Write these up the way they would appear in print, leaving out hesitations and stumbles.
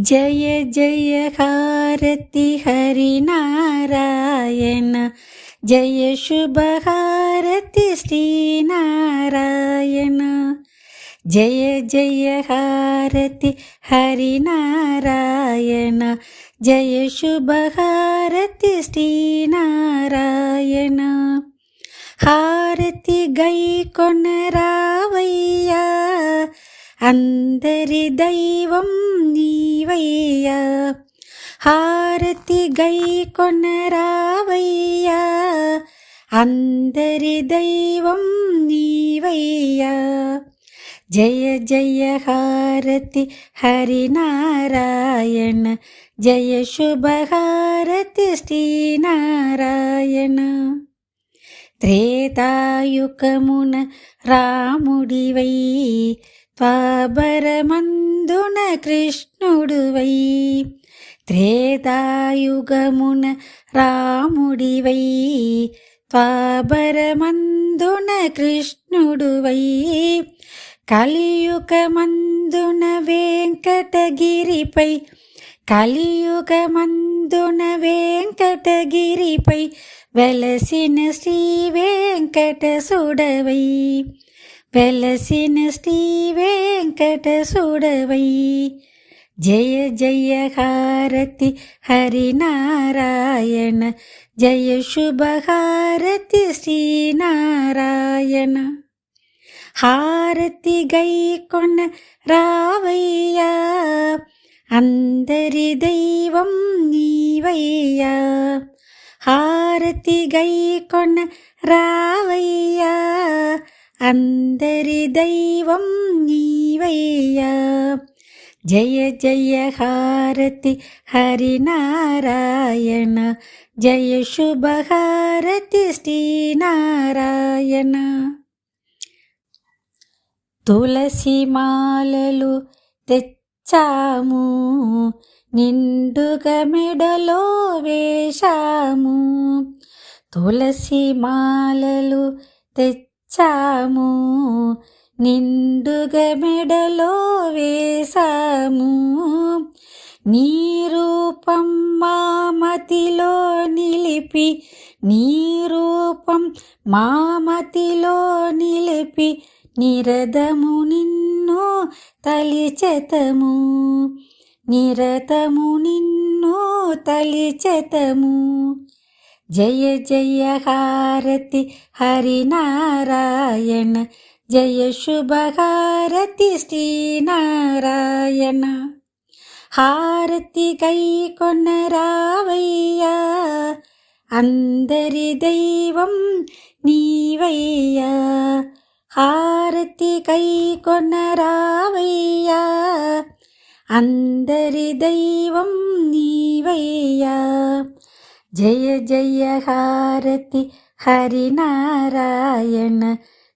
జయ జయ హారతి హరినారాయణ, జయ శుభ హారతి శ్రీనారాయణ. జయ జయ హారతి హరినారాయణ, జయ శుభ హారతి శ్రీనారాయణ. హారతి గై కొనరావయ్యా, అందరి దైవం నీవయ్యా. హారతి గై కొనరావయ్యా, అందరి దైవం నీవయ్యా. జయ జయ హారతి హరినారాయణ, జయ శుభ హారతి శ్రీనారాయణ. త్రేతాయుగమున రాముడివై, ద్వాపరమందున కృష్ణుడువై. త్రేతాయుగమున రాముడివై, ద్వాపరమందున కృష్ణుడువై. కలియుగమందున వెంకటగిరిపై, కలియుగమందున వెంకటగిరిపై వెలసిన శ్రీ వెంకటసుడవై, వెలసిన శ్రీ వెంకటసుడవై. జయ జయ హారతి హరినారాయణ, జయ శుభ హారతి శ్రీనారాయణ. హారతి గై కొన రావయ్యా, అందరి దైవం నీవయ్యా. హారతి గై కొన రావయ్యా, అందరి దైవం నీవయ్యా. జయ జయ హారతి హరినారాయణ, జయ శుభ హారతి శ్రీనారాయణ. తులసి మాలలు తెచ్చాము, నిండుగా మెడలో వేశాము. తులసి మాలలు తెచ్చాము, నిండుగా మెడలో వేశాము. నీ రూపం మా మతిలో నిలిపి, నీ రూపం మా మతిలో నిలిపి, నిరతము నిన్ను తలిచెతము, నిరతము నిన్ను తలిచెతము. జయ జయ హారతి హరినారాయణ, జయ శుభ హారతి శ్రీనారాయణ. హారతి గై కొనరావయ్యా, అందరి దైవం నీవయ్యా. హారతి గై కొనరావయ్యా, అందరి దైవం నీవయ్యా. జయ జయ హారతి హరినారాయణ,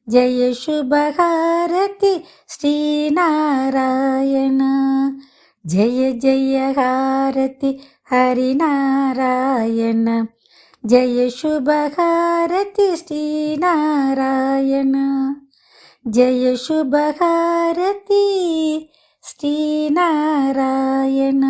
జయ శుభ హారతి శ్రీనారాయణ. జయ జయ హారతి హరినారాయణ, జయ శుభ హారతి శ్రీనారాయణ. జయ శుభ హారతి శ్రీనారాయణ.